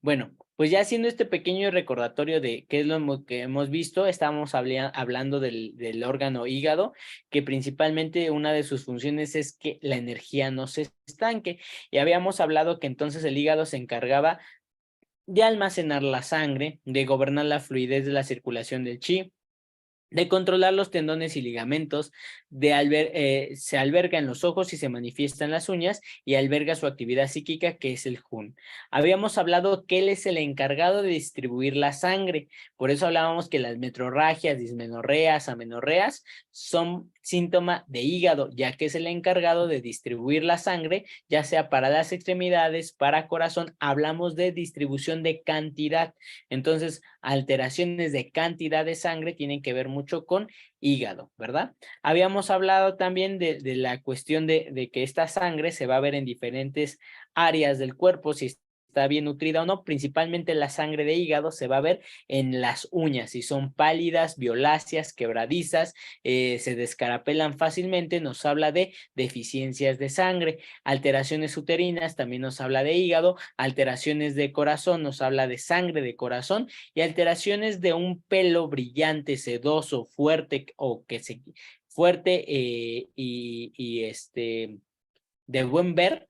Bueno, pues ya haciendo este pequeño recordatorio de qué es que hemos visto, estábamos hablando del órgano hígado, que principalmente una de sus funciones es que la energía no se estanque. Y habíamos hablado que entonces el hígado se encargaba de almacenar la sangre, de gobernar la fluidez de la circulación del chi, de controlar los tendones y ligamentos, se alberga en los ojos y se manifiesta en las uñas y alberga su actividad psíquica, que es el Jun. Habíamos hablado que él es el encargado de distribuir la sangre, por eso hablábamos que las metrorragias, dismenorreas, amenorreas son síntoma de hígado, ya que es el encargado de distribuir la sangre, ya sea para las extremidades, para corazón, hablamos de distribución de cantidad. Entonces, alteraciones de cantidad de sangre tienen que ver mucho con hígado, ¿verdad? Habíamos hablado también de la cuestión de que esta sangre se va a ver en diferentes áreas del cuerpo, si está bien nutrida o no. Principalmente la sangre de hígado se va a ver en las uñas, si son pálidas, violáceas, quebradizas, se descarapelan fácilmente, nos habla de deficiencias de sangre. Alteraciones uterinas también nos habla de hígado, alteraciones de corazón nos habla de sangre de corazón, y alteraciones de un pelo brillante, sedoso, fuerte o que se fuerte de buen ver,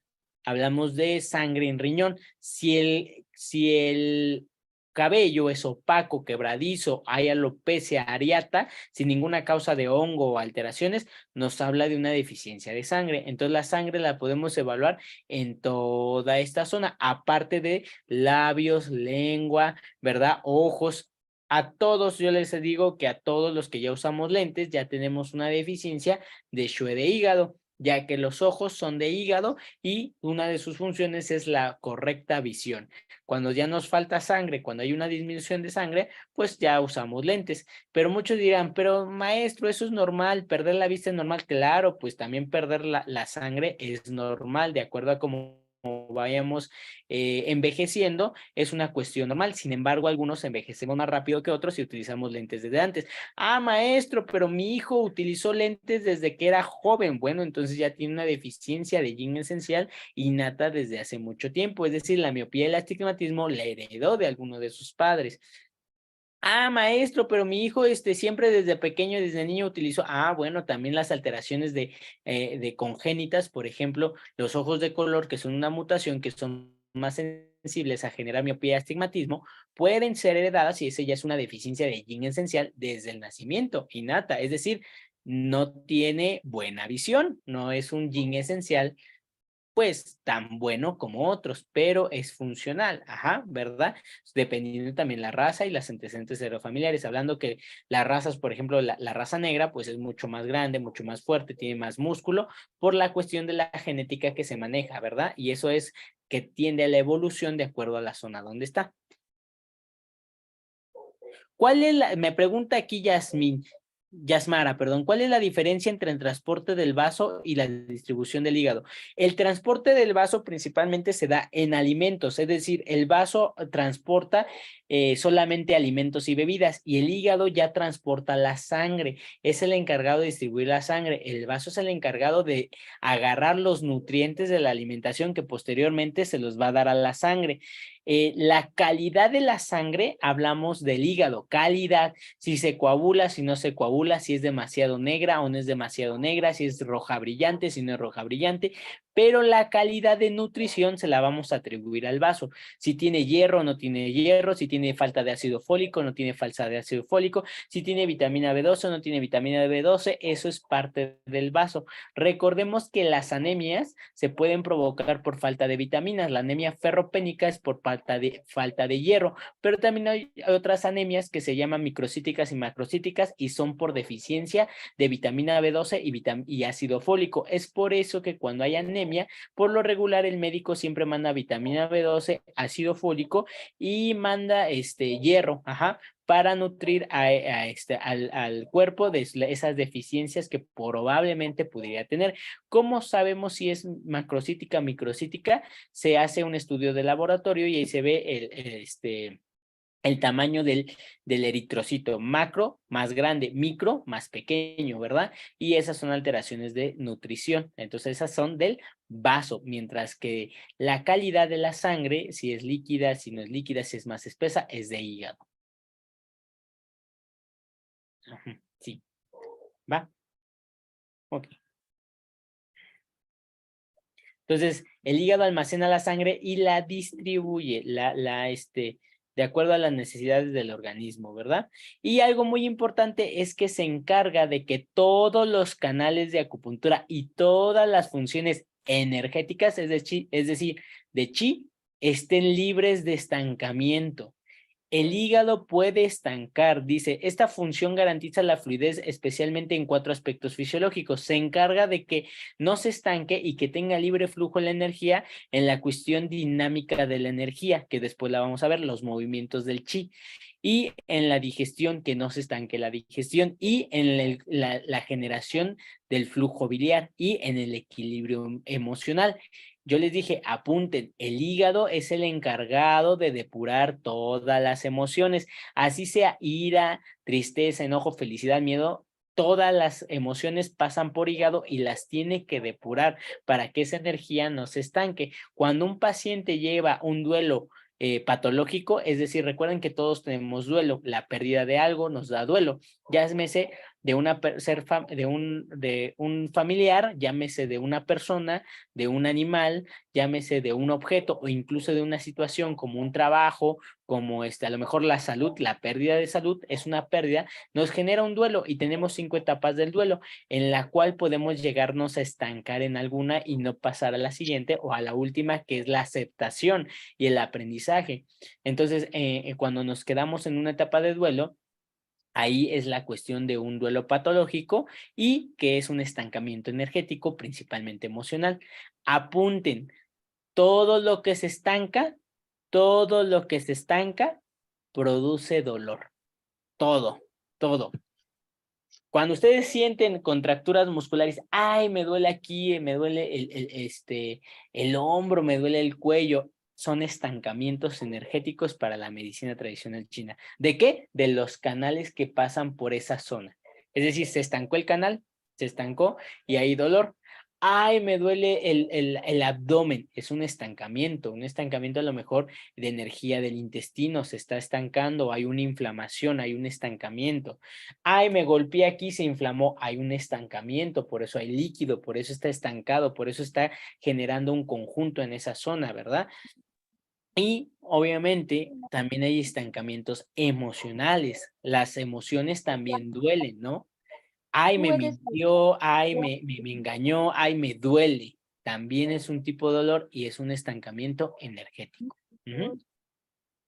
hablamos de sangre en riñón. Si el cabello es opaco, quebradizo, hay alopecia areata, sin ninguna causa de hongo o alteraciones, nos habla de una deficiencia de sangre. Entonces la sangre la podemos evaluar en toda esta zona, aparte de labios, lengua, ¿verdad? Ojos. A todos, yo les digo que a todos los que ya usamos lentes ya tenemos una deficiencia de Xue de hígado, ya que los ojos son de hígado y una de sus funciones es la correcta visión. Cuando ya nos falta sangre, cuando hay una disminución de sangre, pues ya usamos lentes. Pero muchos dirán, pero maestro, eso es normal, perder la vista es normal. Claro, pues también perder la sangre es normal, de acuerdo a cómo vayamos envejeciendo, es una cuestión normal. Sin embargo, algunos envejecemos más rápido que otros y utilizamos lentes desde antes. Ah, maestro, pero mi hijo utilizó lentes desde que era joven. Bueno, entonces ya tiene una deficiencia de yin esencial innata desde hace mucho tiempo. Es decir, la miopía y el astigmatismo la heredó de alguno de sus padres. Ah, maestro, pero mi hijo siempre desde pequeño, desde niño utilizó. Ah, bueno, también las alteraciones de congénitas, por ejemplo, los ojos de color, que son una mutación, que son más sensibles a generar miopía y astigmatismo, pueden ser heredadas y esa ya es una deficiencia de yin esencial desde el nacimiento, innata. Es decir, no tiene buena visión, no es un yin esencial pues tan bueno como otros, pero es funcional, ajá, ¿verdad? Dependiendo también la raza y las antecedentes familiares, hablando que las razas, por ejemplo, la raza negra, pues es mucho más grande, mucho más fuerte, tiene más músculo, por la cuestión de la genética que se maneja, ¿verdad? Y eso es que tiende a la evolución de acuerdo a la zona donde está. Me pregunta aquí Yasmara, perdón, ¿cuál es la diferencia entre el transporte del vaso y la distribución del hígado? El transporte del vaso principalmente se da en alimentos, es decir, el vaso transporta solamente alimentos y bebidas y el hígado ya transporta la sangre, es el encargado de distribuir la sangre, el vaso es el encargado de agarrar los nutrientes de la alimentación que posteriormente se los va a dar a la sangre. La calidad de la sangre, hablamos del hígado, calidad, si se coagula, si no se coagula, si es demasiado negra o no es demasiado negra, si es roja brillante, si no es roja brillante, pero la calidad de nutrición se la vamos a atribuir al vaso. Si tiene hierro o no tiene hierro, si tiene falta de ácido fólico o no tiene falta de ácido fólico, si tiene vitamina B12 o no tiene vitamina B12, eso es parte del vaso. Recordemos que las anemias se pueden provocar por falta de vitaminas. La anemia ferropénica es por falta de hierro, pero también hay otras anemias que se llaman microcíticas y macrocíticas y son por deficiencia de vitamina B12 y ácido fólico. Es por eso que cuando hay anemia, por lo regular el médico siempre manda vitamina B12, ácido fólico y manda hierro, ajá, para nutrir al cuerpo de esas deficiencias que probablemente pudiera tener. ¿Cómo sabemos si es macrocítica o microcítica? Se hace un estudio de laboratorio y ahí se ve el tamaño del eritrocito, macro más grande, micro más pequeño, ¿verdad? Y esas son alteraciones de nutrición. Entonces esas son del vaso, mientras que la calidad de la sangre, si es líquida, si no es líquida, si es más espesa, es de hígado. Sí, ¿va? Ok. Entonces, el hígado almacena la sangre y la distribuye, de acuerdo a las necesidades del organismo, ¿verdad? Y algo muy importante es que se encarga de que todos los canales de acupuntura y todas las funciones energéticas, es decir, de chi, estén libres de estancamiento. El hígado puede estancar, dice, esta función garantiza la fluidez especialmente en 4 aspectos fisiológicos. Se encarga de que no se estanque y que tenga libre flujo la energía en la cuestión dinámica de la energía, que después la vamos a ver, los movimientos del chi, y en la digestión, que no se estanque la digestión, y en la generación del flujo biliar y en el equilibrio emocional. Yo les dije, apunten, el hígado es el encargado de depurar todas las emociones, así sea ira, tristeza, enojo, felicidad, miedo, todas las emociones pasan por hígado y las tiene que depurar para que esa energía no se estanque. Cuando un paciente lleva un duelo patológico, es decir, recuerden que todos tenemos duelo, la pérdida de algo nos da duelo, llámese de un familiar, llámese de una persona, de un animal, llámese de un objeto o incluso de una situación como un trabajo, como a lo mejor la salud, la pérdida de salud es una pérdida, nos genera un duelo y tenemos 5 etapas del duelo en la cual podemos llegarnos a estancar en alguna y no pasar a la siguiente o a la última, que es la aceptación y el aprendizaje. Entonces, cuando nos quedamos en una etapa de duelo, ahí es la cuestión de un duelo patológico y que es un estancamiento energético, principalmente emocional. Apunten, todo lo que se estanca, todo lo que se estanca produce dolor. Todo, todo. Cuando ustedes sienten contracturas musculares, ay, me duele aquí, me duele el hombro, me duele el cuello, son estancamientos energéticos para la medicina tradicional china. ¿De qué? De los canales que pasan por esa zona. Es decir, se estancó el canal, se estancó y hay dolor. Ay, me duele el abdomen. Es un estancamiento a lo mejor de energía del intestino, se está estancando, hay una inflamación, hay un estancamiento. Ay, me golpeé aquí, se inflamó, hay un estancamiento, por eso hay líquido, por eso está estancado, por eso está generando un conjunto en esa zona, ¿verdad? Y obviamente también hay estancamientos emocionales, las emociones también duelen, ¿no? Ay, me mintió, ay, me engañó, ay, me duele. También es un tipo de dolor y es un estancamiento energético.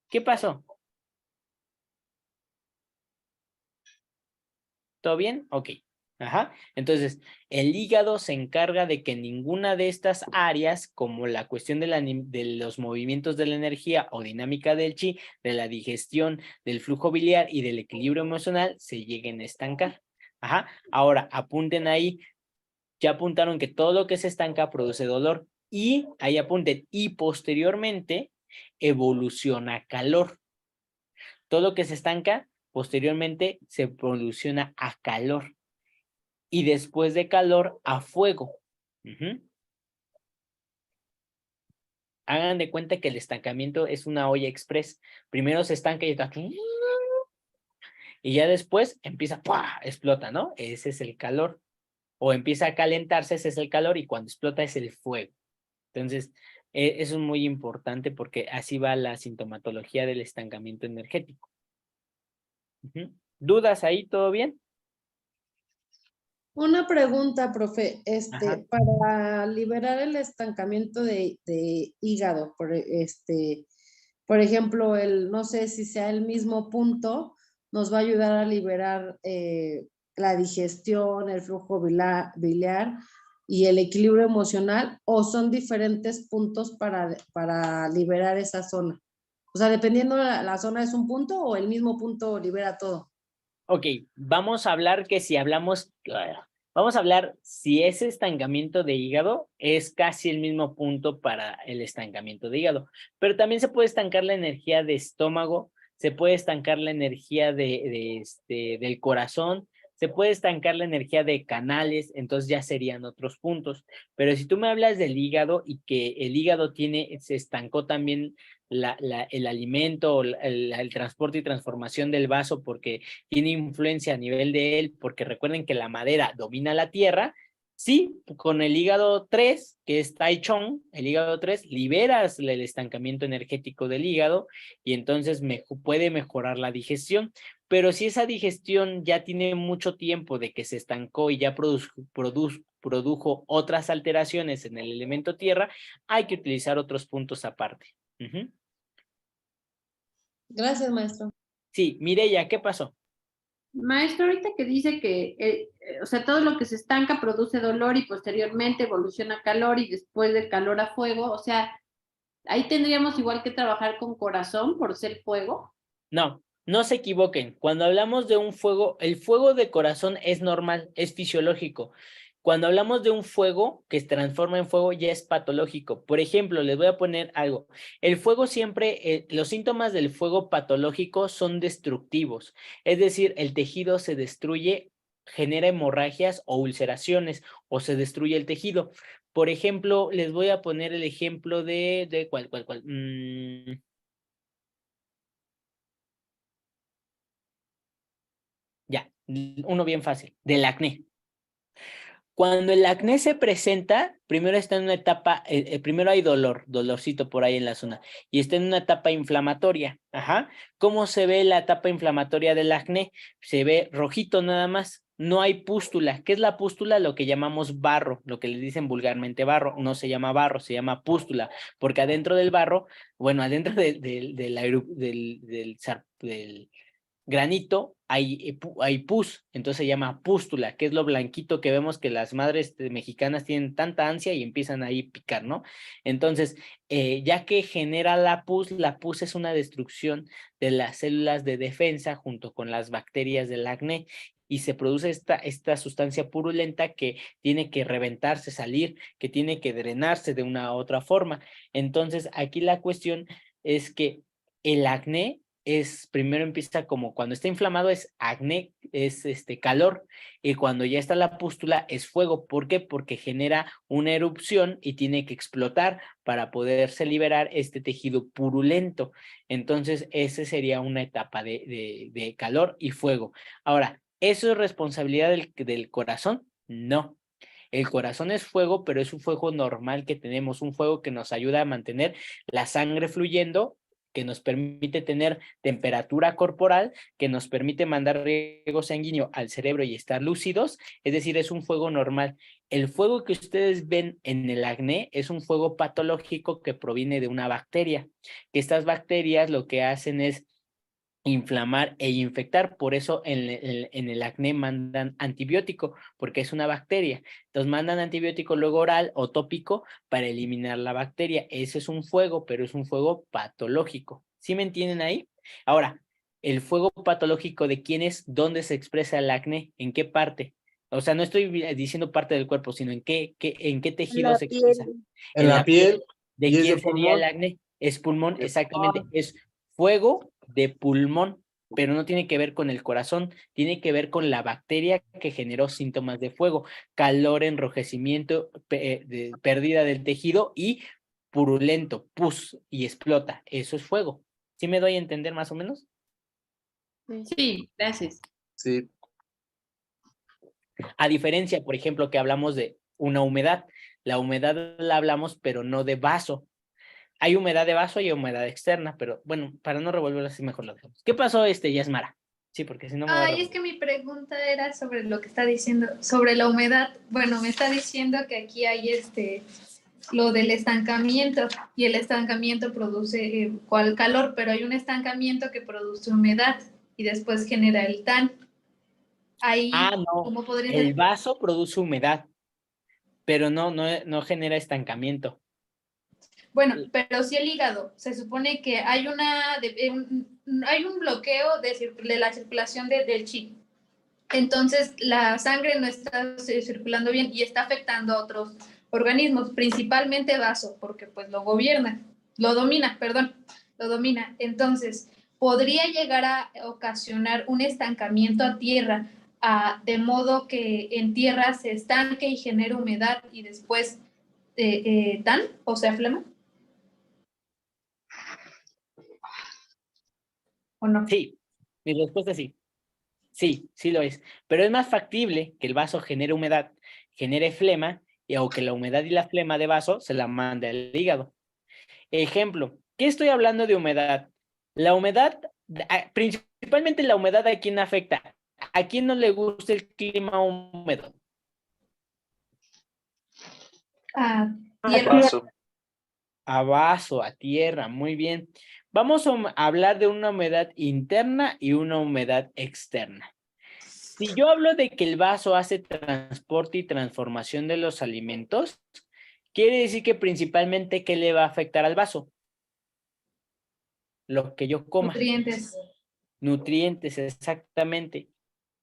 ¿Qué pasó? ¿Todo bien? Ok. Ajá. Entonces, el hígado se encarga de que ninguna de estas áreas, como la cuestión de los movimientos de la energía o dinámica del chi, de la digestión, del flujo biliar y del equilibrio emocional, se lleguen a estancar. Ajá. Ahora, apunten ahí, ya apuntaron que todo lo que se estanca produce dolor y ahí apunten, y posteriormente evoluciona a calor. Todo lo que se estanca, posteriormente se evoluciona a calor y después de calor a fuego. Hagan de cuenta que el estancamiento es una olla express. Primero se estanca y está... Y ya después empieza, ¡pua!, explota, ¿no? Ese es el calor. O empieza a calentarse, ese es el calor, y cuando explota es el fuego. Entonces, eso es muy importante porque así va la sintomatología del estancamiento energético. ¿Dudas ahí? ¿Todo bien? Una pregunta, profe, Ajá. para liberar el estancamiento de hígado, por ejemplo, no sé si sea el mismo punto, nos va a ayudar a liberar la digestión, el flujo biliar y el equilibrio emocional, o son diferentes puntos para liberar esa zona. O sea, dependiendo la zona es un punto o el mismo punto libera todo. Ok, vamos a hablar que si hablamos, vamos a hablar si ese estancamiento de hígado es casi el mismo punto para el estancamiento de hígado, pero también se puede estancar la energía de estómago, se puede estancar la energía del corazón, se puede estancar la energía de canales, entonces ya serían otros puntos. Pero si tú me hablas del hígado y que el hígado se estancó también el alimento, el transporte y transformación del vaso porque tiene influencia a nivel de él, porque recuerden que la madera domina la tierra. Sí, con el hígado 3, que es Tai Chong, el hígado 3, liberas el estancamiento energético del hígado y entonces puede mejorar la digestión. Pero si esa digestión ya tiene mucho tiempo de que se estancó y ya produjo otras alteraciones en el elemento tierra, hay que utilizar otros puntos aparte. Gracias, maestro. Sí, Mireya, ¿qué pasó? Maestro, ahorita que dice que, o sea, todo lo que se estanca produce dolor y posteriormente evoluciona a calor y después del calor a fuego, o sea, ahí tendríamos igual que trabajar con corazón por ser fuego. No, no se equivoquen. Cuando hablamos de un fuego, el fuego de corazón es normal, es fisiológico. Cuando hablamos de un fuego que se transforma en fuego, ya es patológico. Por ejemplo, les voy a poner algo. El fuego siempre, los síntomas del fuego patológico son destructivos. Es decir, el tejido se destruye, genera hemorragias o ulceraciones, o se destruye el tejido. Por ejemplo, les voy a poner el ejemplo de ¿cuál? Ya, uno bien fácil, del acné. Cuando el acné se presenta, primero está en una etapa, primero hay dolorcito por ahí en la zona, y está en una etapa inflamatoria. Ajá. ¿Cómo se ve la etapa inflamatoria del acné? Se ve rojito nada más, no hay pústula. ¿Qué es la pústula? Lo que llamamos barro, lo que le dicen vulgarmente barro, no se llama barro, se llama pústula, porque adentro del barro, bueno, adentro del granito hay pus, entonces se llama pústula, que es lo blanquito que vemos que las madres mexicanas tienen tanta ansia y empiezan ahí a picar, ¿no? Entonces, ya que genera la pus es una destrucción de las células de defensa junto con las bacterias del acné y se produce esta sustancia purulenta que tiene que reventarse, salir, que tiene que drenarse de una u otra forma. Entonces, aquí la cuestión es que el acné primero empieza como cuando está inflamado es acné, es calor, y cuando ya está la pústula es fuego. ¿Por qué? Porque genera una erupción y tiene que explotar para poderse liberar este tejido purulento. Entonces, esa sería una etapa de calor y fuego. Ahora, ¿eso es responsabilidad del corazón? No. El corazón es fuego, pero es un fuego normal que tenemos, un fuego que nos ayuda a mantener la sangre fluyendo, que nos permite tener temperatura corporal, que nos permite mandar riego sanguíneo al cerebro y estar lúcidos, es decir, es un fuego normal. El fuego que ustedes ven en el acné es un fuego patológico que proviene de una bacteria, que estas bacterias lo que hacen es inflamar e infectar, por eso en el acné mandan antibiótico, porque es una bacteria, entonces mandan antibiótico luego oral o tópico para eliminar la bacteria. Ese es un fuego, pero es un fuego patológico. ¿Sí me entienden ahí? Ahora, el fuego patológico de quién es, dónde se expresa el acné, en qué parte. O sea, no estoy diciendo parte del cuerpo, sino en qué tejido se expresa. En la piel. ¿De ¿Y es de quién sería el pulmón? acné? Es pulmón, De exactamente. pulmón. Es fuego de pulmón, pero no tiene que ver con el corazón, tiene que ver con la bacteria que generó síntomas de fuego, calor, enrojecimiento, pérdida del tejido y purulento, pus, y explota. Eso es fuego. ¿Sí me doy a entender más o menos? Sí, gracias. Sí. A diferencia, por ejemplo, que hablamos de una humedad. La humedad la hablamos, pero no de vaso. Hay humedad de vaso y hay humedad externa, pero bueno, para no revolverlo así, mejor lo dejamos. ¿Qué pasó, Yasmara? Sí, porque si no me va a Ay, es que mi pregunta era sobre lo que está diciendo, sobre la humedad. Bueno, me está diciendo que aquí hay lo del estancamiento y el estancamiento produce calor, pero hay un estancamiento que produce humedad y después genera el TAN. Ahí, no, ¿cómo podría el ser? vaso produce humedad, pero no genera estancamiento. Bueno, pero si el hígado, se supone que hay hay un bloqueo de la circulación del chi. Entonces, la sangre no está circulando bien y está afectando a otros organismos, principalmente vaso, porque pues lo domina. Entonces, podría llegar a ocasionar un estancamiento a tierra, de modo que en tierra se estanque y genere humedad y después ¿tan? O sea, flema. ¿O no? Sí, mi respuesta es sí. Sí, sí lo es. Pero es más factible que el vaso genere humedad, genere flema, o que la humedad y la flema de vaso se la mande al hígado. Ejemplo, ¿qué estoy hablando de humedad? La humedad, principalmente la humedad, ¿a quién afecta? ¿A quién no le gusta el clima húmedo? A Al tierra. vaso. A vaso, a tierra, muy bien. Vamos a hablar de una humedad interna y una humedad externa. Si yo hablo de que el vaso hace transporte y transformación de los alimentos, quiere decir que principalmente, ¿qué le va a afectar al vaso? Lo que yo coma. Nutrientes. Nutrientes, exactamente.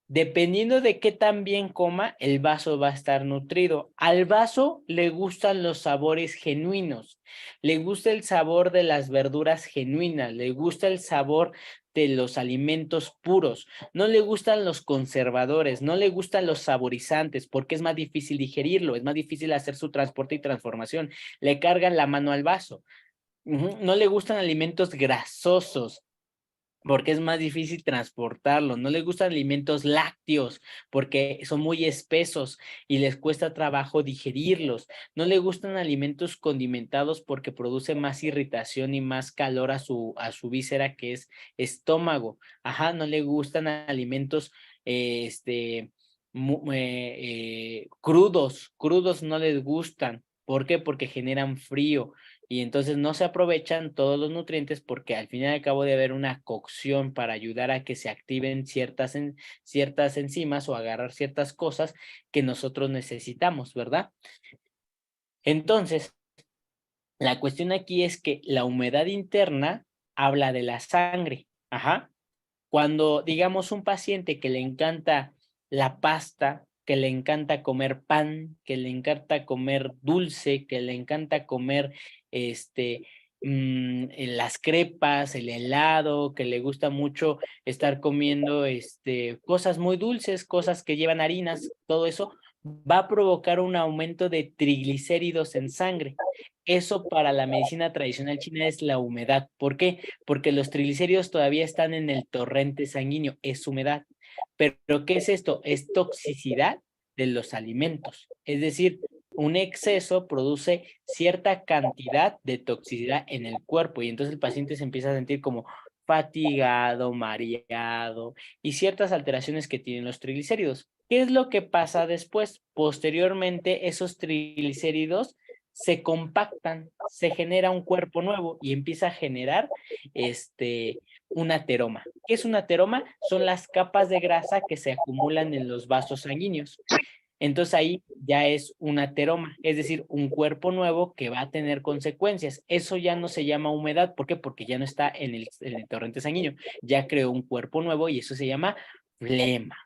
Dependiendo de qué tan bien coma, el vaso va a estar nutrido. Al vaso le gustan los sabores genuinos, le gusta el sabor de las verduras genuinas, le gusta el sabor de los alimentos puros, no le gustan los conservadores, no le gustan los saborizantes, porque es más difícil digerirlo, es más difícil hacer su transporte y transformación, le cargan la mano al vaso. No le gustan alimentos grasosos, porque es más difícil transportarlo. No les gustan alimentos lácteos porque son muy espesos y les cuesta trabajo digerirlos. No le gustan alimentos condimentados porque produce más irritación y más calor a su víscera, que es estómago. Ajá, no le gustan alimentos crudos no les gustan. ¿Por qué? Porque generan frío. Y entonces no se aprovechan todos los nutrientes, porque al fin y al cabo debe haber una cocción para ayudar a que se activen ciertas enzimas o agarrar ciertas cosas que nosotros necesitamos, ¿verdad? Entonces, la cuestión aquí es que la humedad interna habla de la sangre. Ajá. Cuando, digamos, un paciente que le encanta la pasta, que le encanta comer pan, que le encanta comer dulce, que le encanta comer las crepas, el helado, que le gusta mucho estar comiendo cosas muy dulces, cosas que llevan harinas, todo eso va a provocar un aumento de triglicéridos en sangre. Eso para la medicina tradicional china es la humedad. ¿Por qué? Porque los triglicéridos todavía están en el torrente sanguíneo, es humedad. Pero ¿qué es esto? Es toxicidad de los alimentos. Es decir, un exceso produce cierta cantidad de toxicidad en el cuerpo y entonces el paciente se empieza a sentir como fatigado, mareado y ciertas alteraciones que tienen los triglicéridos. ¿Qué es lo que pasa después? Posteriormente, esos triglicéridos se compactan, se genera un cuerpo nuevo y empieza a generar un ateroma. ¿Qué es un ateroma? Son las capas de grasa que se acumulan en los vasos sanguíneos. Entonces ahí ya es un ateroma, es decir, un cuerpo nuevo que va a tener consecuencias. Eso ya no se llama humedad. ¿Por qué? Porque ya no está en el torrente sanguíneo. Ya creó un cuerpo nuevo y eso se llama flema.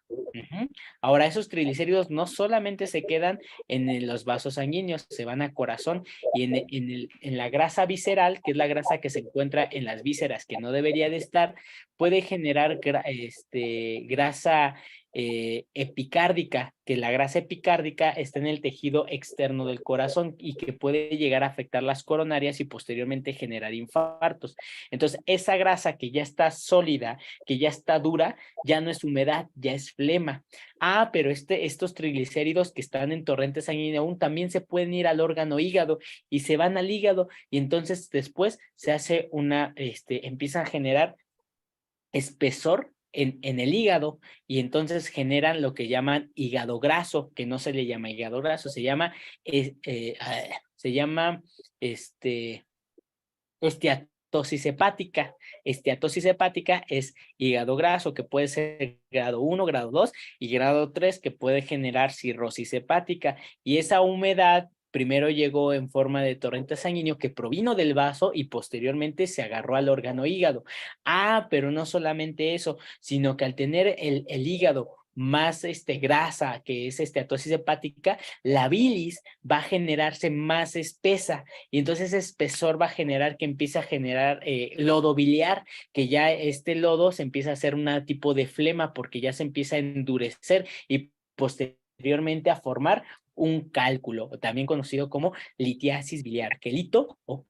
Ahora, esos triglicéridos no solamente se quedan en los vasos sanguíneos, se van a corazón y en la grasa visceral, que es la grasa que se encuentra en las vísceras, que no debería de estar, puede generar grasa epicárdica, que la grasa epicárdica está en el tejido externo del corazón y que puede llegar a afectar las coronarias y posteriormente generar infartos. Entonces, esa grasa que ya está sólida, que ya está dura, ya no es humedad, ya es flema. Ah, pero estos triglicéridos que están en torrente sanguíneo aún también se pueden ir al órgano hígado y se van al hígado y entonces después se hace empiezan a generar espesor en el hígado y entonces generan lo que llaman hígado graso, que no se le llama hígado graso, se llama esteatosis hepática. Esteatosis hepática es hígado graso, que puede ser grado 1, grado 2 y grado 3, que puede generar cirrosis hepática. Y esa humedad primero llegó en forma de torrente sanguíneo que provino del vaso y posteriormente se agarró al órgano hígado. Ah, pero no solamente eso, sino que al tener el hígado más grasa, que es atosis hepática, la bilis va a generarse más espesa y entonces ese espesor va a generar que empiece a generar lodo biliar, que ya este lodo se empieza a hacer un tipo de flema porque ya se empieza a endurecer y posteriormente a formar un cálculo, también conocido como litiasis biliar, que lito o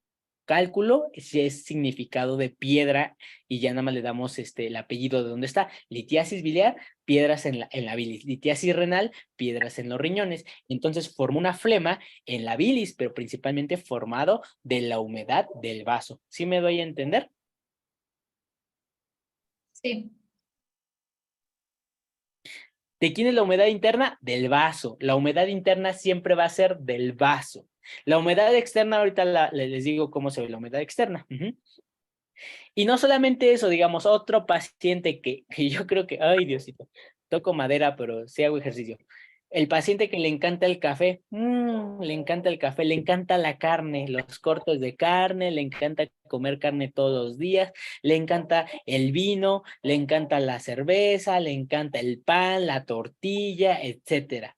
cálculo es significado de piedra y ya nada más le damos el apellido de dónde está. Litiasis biliar, piedras en la bilis. Litiasis renal, piedras en los riñones. Entonces forma una flema en la bilis, pero principalmente formado de la humedad del vaso. ¿Sí me doy a entender? Sí. ¿De quién es la humedad interna? Del vaso. La humedad interna siempre va a ser del vaso. La humedad externa, ahorita les digo cómo se ve la humedad externa. Y no solamente eso, digamos, otro paciente que yo creo que, ay Diosito, toco madera, pero sí hago ejercicio. El paciente que le encanta el café, le encanta el café, le encanta la carne, los cortes de carne, le encanta comer carne todos los días, le encanta el vino, le encanta la cerveza, le encanta el pan, la tortilla, etcétera.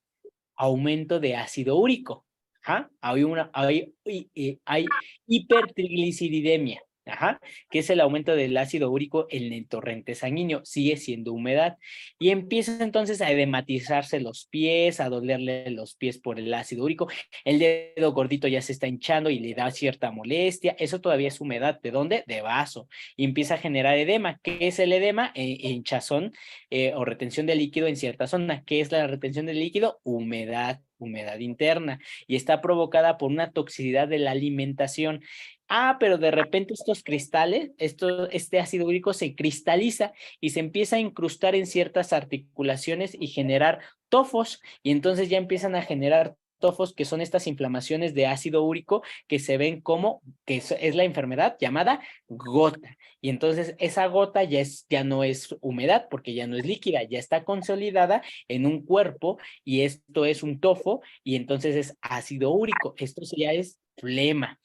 Aumento de ácido úrico. Ajá. Hay hipertrigliceridemia. Ajá, que es el aumento del ácido úrico en el torrente sanguíneo, sigue siendo humedad, y empieza entonces a edematizarse los pies, a dolerle los pies por el ácido úrico, el dedo gordito ya se está hinchando y le da cierta molestia, eso todavía es humedad, ¿de dónde? De vaso, y empieza a generar edema. ¿Qué es el edema? Hinchazón o retención de líquido en cierta zona. ¿Qué es la retención de líquido? Humedad interna, y está provocada por una toxicidad de la alimentación. Pero de repente estos cristales, este ácido úrico se cristaliza y se empieza a incrustar en ciertas articulaciones y generar tofos, y entonces ya empiezan a generar tofos, que son estas inflamaciones de ácido úrico que se ven como, que es la enfermedad llamada gota, y entonces esa gota ya no es humedad porque ya no es líquida, ya está consolidada en un cuerpo y esto es un tofo y entonces es ácido úrico, esto ya es flema.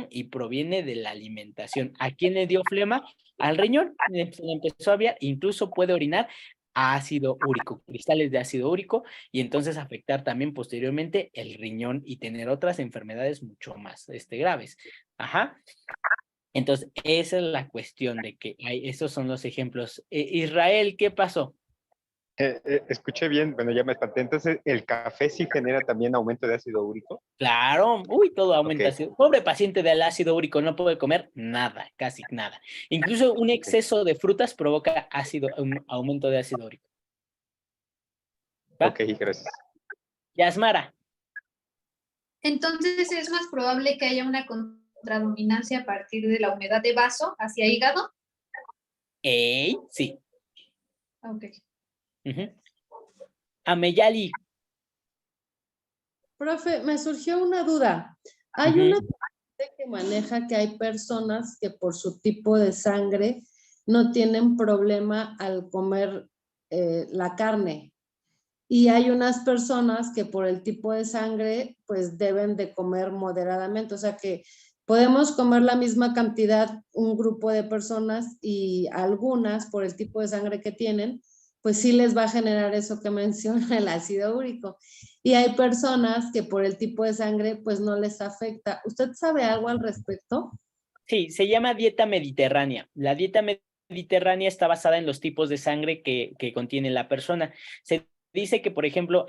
Y proviene de la alimentación. ¿A quién le dio flema? Al riñón, se le empezó a aviar, incluso puede orinar ácido úrico, cristales de ácido úrico, y entonces afectar también posteriormente el riñón y tener otras enfermedades mucho más graves. Ajá. Entonces, esa es la cuestión de que esos son los ejemplos. Israel, ¿qué pasó? Escuché bien, bueno, ya me espanté. Entonces, ¿el café sí genera también aumento de ácido úrico? Claro, todo aumenta. Ok. Pobre paciente del ácido úrico no puede comer nada, casi nada. Incluso un exceso de frutas provoca un aumento de ácido úrico. ¿Va? Ok, gracias. Yasmara. Entonces es más probable que haya una contradominancia a partir de la humedad de vaso hacia hígado. Sí. Ok. Ameyali. Profe, me surgió una duda. Hay una gente que maneja que hay personas que por su tipo de sangre no tienen problema al comer la carne. Y hay unas personas que por el tipo de sangre pues deben de comer moderadamente. O sea que podemos comer la misma cantidad un grupo de personas y algunas por el tipo de sangre que tienen, pues sí les va a generar eso que menciona el ácido úrico. Y hay personas que por el tipo de sangre pues no les afecta. ¿Usted sabe algo al respecto? Sí, se llama dieta mediterránea. La dieta mediterránea está basada en los tipos de sangre que contiene la persona. Se dice que, por ejemplo,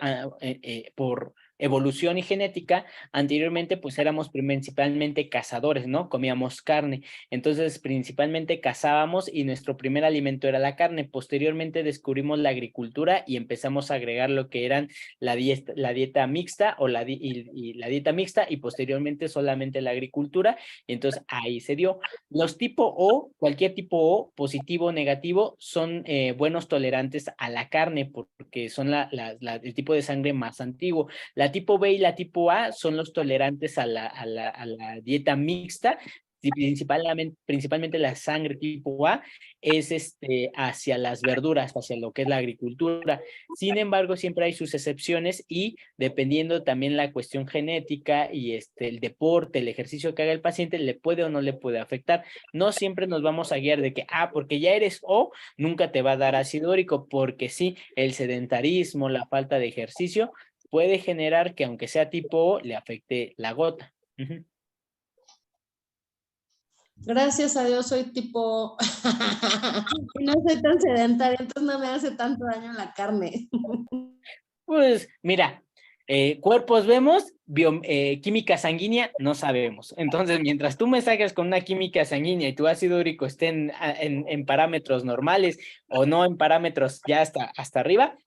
por evolución y genética, anteriormente pues éramos principalmente cazadores, ¿no? Comíamos carne. Entonces, principalmente cazábamos y nuestro primer alimento era la carne. Posteriormente descubrimos la agricultura y empezamos a agregar lo que eran la dieta mixta o la dieta mixta, y posteriormente solamente la agricultura. Y entonces ahí se dio. Los tipo O, cualquier tipo O, positivo o negativo, son buenos tolerantes a la carne porque son el tipo de sangre más antiguo. La tipo B y la tipo A son los tolerantes a la dieta mixta, principalmente la sangre tipo A, es hacia las verduras, hacia lo que es la agricultura. Sin embargo, siempre hay sus excepciones y dependiendo también la cuestión genética y el deporte, el ejercicio que haga el paciente, le puede o no le puede afectar. No siempre nos vamos a guiar de que, porque ya eres O, nunca te va a dar ácido úrico, porque sí, el sedentarismo, la falta de ejercicio puede generar que aunque sea tipo O, le afecte la gota. Uh-huh. Gracias a Dios soy tipo y no soy tan sedentaria, entonces no me hace tanto daño la carne. Pues mira, cuerpos vemos, química sanguínea no sabemos. Entonces, mientras tú me saques con una química sanguínea y tu ácido úrico esté en parámetros normales o no en parámetros ya hasta arriba,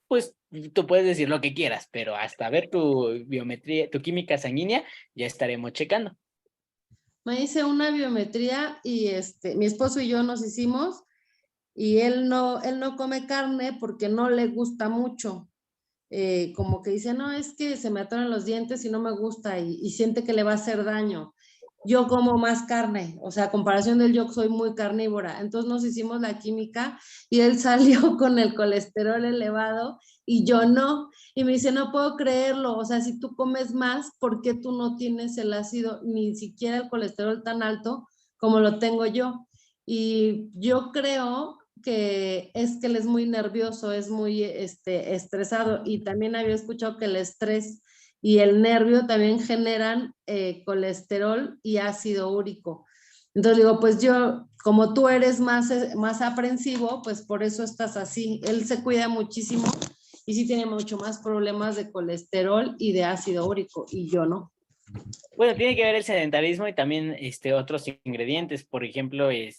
pues tú puedes decir lo que quieras, pero hasta ver tu biometría, tu química sanguínea, ya estaremos checando. Me hice una biometría y mi esposo y yo nos hicimos y él no come carne porque no le gusta mucho. Como que dice, no, es que se me atoran los dientes y no me gusta y siente que le va a hacer daño. Yo como más carne, o sea, a comparación del yo soy muy carnívora. Entonces nos hicimos la química y él salió con el colesterol elevado y yo no. Y me dice, no puedo creerlo, o sea, si tú comes más, ¿por qué tú no tienes el ácido, ni siquiera el colesterol tan alto como lo tengo yo? Y yo creo que es que él es muy nervioso, es muy estresado y también había escuchado que el estrés y el nervio también generan colesterol y ácido úrico. Entonces digo, pues yo, como tú eres más aprensivo, pues por eso estás así. Él se cuida muchísimo y sí tiene mucho más problemas de colesterol y de ácido úrico y yo no. Bueno, tiene que ver el sedentarismo y también otros ingredientes, por ejemplo, el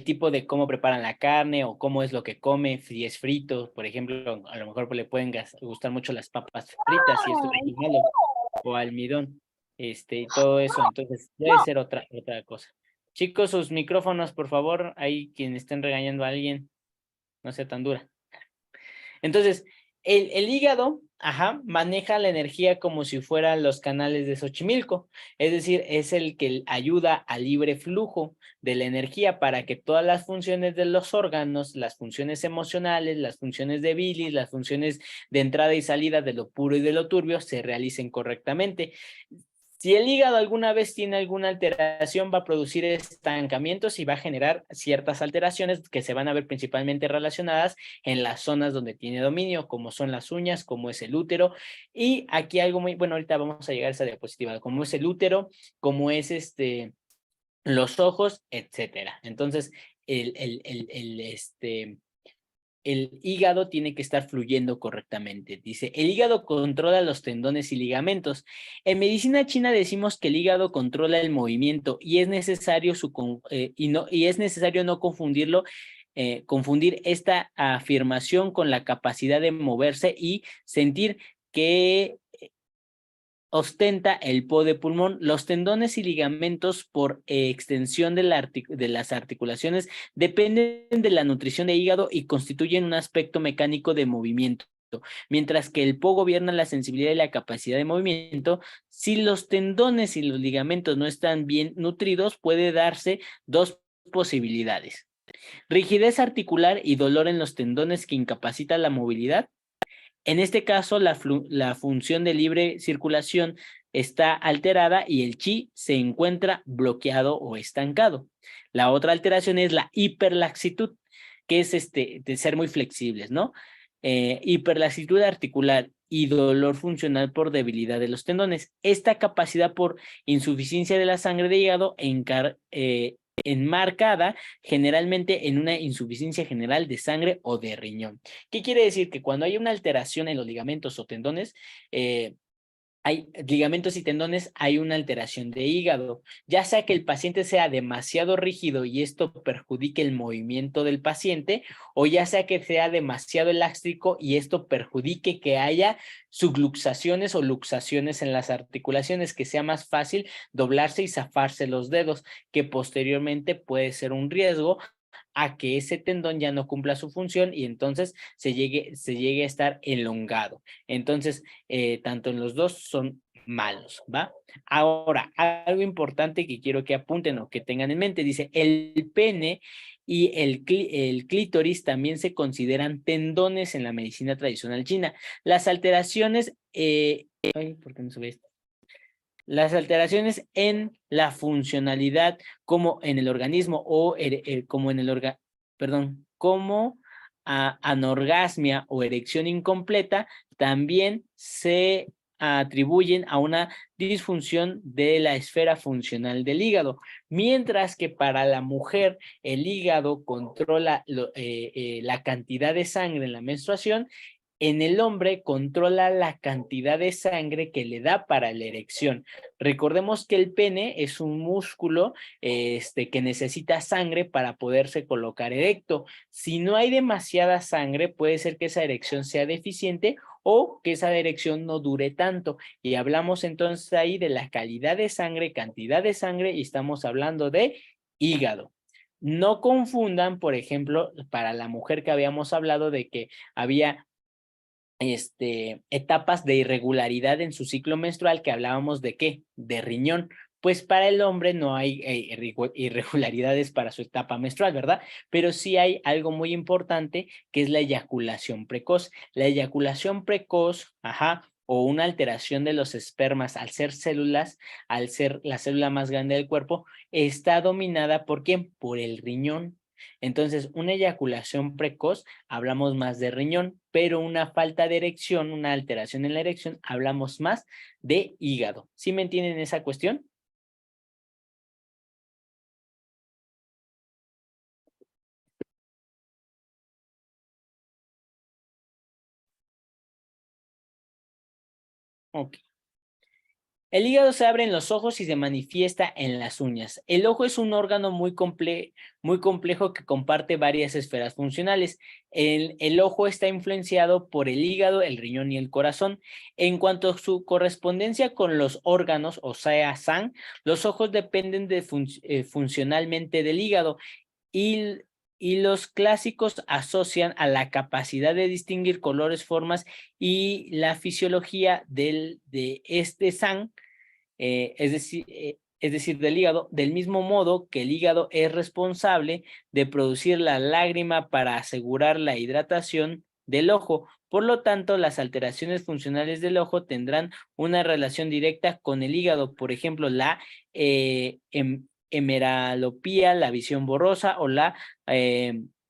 tipo de cómo preparan la carne o cómo es lo que come, si es frito, por ejemplo, a lo mejor le pueden gustar mucho las papas fritas, si es original o almidón, y todo eso, entonces debe ser otra cosa. Chicos, sus micrófonos, por favor, ahí quien estén regañando a alguien, no sea tan dura. Entonces, el hígado, maneja la energía como si fueran los canales de Xochimilco, es decir, es el que ayuda al libre flujo de la energía para que todas las funciones de los órganos, las funciones emocionales, las funciones de bilis, las funciones de entrada y salida de lo puro y de lo turbio se realicen correctamente. Si el hígado alguna vez tiene alguna alteración, va a producir estancamientos y va a generar ciertas alteraciones que se van a ver principalmente relacionadas en las zonas donde tiene dominio, como son las uñas, como es el útero. Y aquí algo muy bueno, ahorita vamos a llegar a esa diapositiva, como es el útero, como es los ojos, etcétera. Entonces, el hígado tiene que estar fluyendo correctamente. Dice, el hígado controla los tendones y ligamentos. En medicina china decimos que el hígado controla el movimiento y es necesario no confundir esta afirmación con la capacidad de moverse y sentir que ostenta el po de pulmón. Los tendones y ligamentos por extensión de las articulaciones dependen de la nutrición de hígado y constituyen un aspecto mecánico de movimiento. Mientras que el po gobierna la sensibilidad y la capacidad de movimiento, si los tendones y los ligamentos no están bien nutridos, puede darse dos posibilidades: rigidez articular y dolor en los tendones que incapacita la movilidad. En este caso, la función de libre circulación está alterada y el chi se encuentra bloqueado o estancado. La otra alteración es la hiperlaxitud, que es de ser muy flexibles, ¿no? Hiperlaxitud articular y dolor funcional por debilidad de los tendones. Esta capacidad por insuficiencia de la sangre de hígado enmarcada generalmente en una insuficiencia general de sangre o de riñón. ¿Qué quiere decir? Que cuando hay una alteración en los ligamentos o tendones, hay ligamentos y tendones, hay una alteración de hígado, ya sea que el paciente sea demasiado rígido y esto perjudique el movimiento del paciente, o ya sea que sea demasiado elástico y esto perjudique que haya subluxaciones o luxaciones en las articulaciones, que sea más fácil doblarse y zafarse los dedos, que posteriormente puede ser un riesgo a que ese tendón ya no cumpla su función y entonces se llegue a estar elongado. Entonces, tanto en los dos son malos, ¿va? Ahora, algo importante que quiero que apunten o que tengan en mente, dice, el pene y el clítoris también se consideran tendones en la medicina tradicional china. Las alteraciones, ay, ¿por qué no sube esto? Las alteraciones en la funcionalidad como en el organismo o como en el perdón, como anorgasmia o erección incompleta también se atribuyen a una disfunción de la esfera funcional del hígado, mientras que para la mujer el hígado controla la cantidad de sangre en la menstruación. En el hombre controla la cantidad de sangre que le da para la erección. Recordemos que el pene es un músculo que necesita sangre para poderse colocar erecto. Si no hay demasiada sangre, puede ser que esa erección sea deficiente o que esa erección no dure tanto. Y hablamos entonces ahí de la calidad de sangre, cantidad de sangre, y estamos hablando de hígado. No confundan, por ejemplo, para la mujer que habíamos hablado de que había etapas de irregularidad en su ciclo menstrual, que hablábamos de qué, de riñón. Pues para el hombre no hay irregularidades para su etapa menstrual, ¿verdad? Pero sí hay algo muy importante que es la eyaculación precoz. La eyaculación precoz, o una alteración de los espermas al ser células, al ser la célula más grande del cuerpo, está dominada ¿por quién? Por el riñón. Entonces, una eyaculación precoz, hablamos más de riñón, pero una falta de erección, una alteración en la erección, hablamos más de hígado. ¿Sí me entienden esa cuestión? Ok. El hígado se abre en los ojos y se manifiesta en las uñas. El ojo es un órgano muy complejo que comparte varias esferas funcionales. El ojo está influenciado por el hígado, el riñón y el corazón. En cuanto a su correspondencia con los órganos, o sea, los ojos dependen funcionalmente del hígado y los clásicos asocian a la capacidad de distinguir colores, formas y la fisiología de este es decir, del hígado, del mismo modo que el hígado es responsable de producir la lágrima para asegurar la hidratación del ojo. Por lo tanto, las alteraciones funcionales del ojo tendrán una relación directa con el hígado. Por ejemplo, la hemeralopía, la visión borrosa o la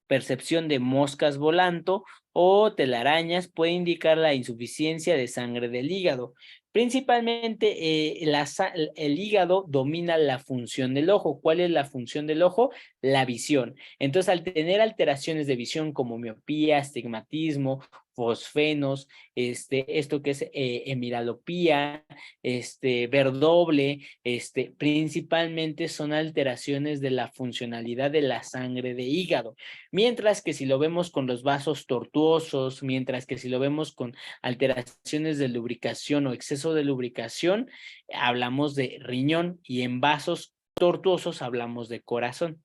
percepción de moscas volando o telarañas puede indicar la insuficiencia de sangre del hígado. Principalmente el hígado domina la función del ojo. ¿Cuál es la función del ojo? La visión. Entonces, al tener alteraciones de visión como miopía, astigmatismo, fosfenos, esto que es hemeralopía, ver doble, principalmente son alteraciones de la funcionalidad de la sangre de hígado. Mientras que si lo vemos con los vasos tortuosos, mientras que si lo vemos con alteraciones de lubricación o exceso de lubricación, hablamos de riñón, y en vasos tortuosos hablamos de corazón.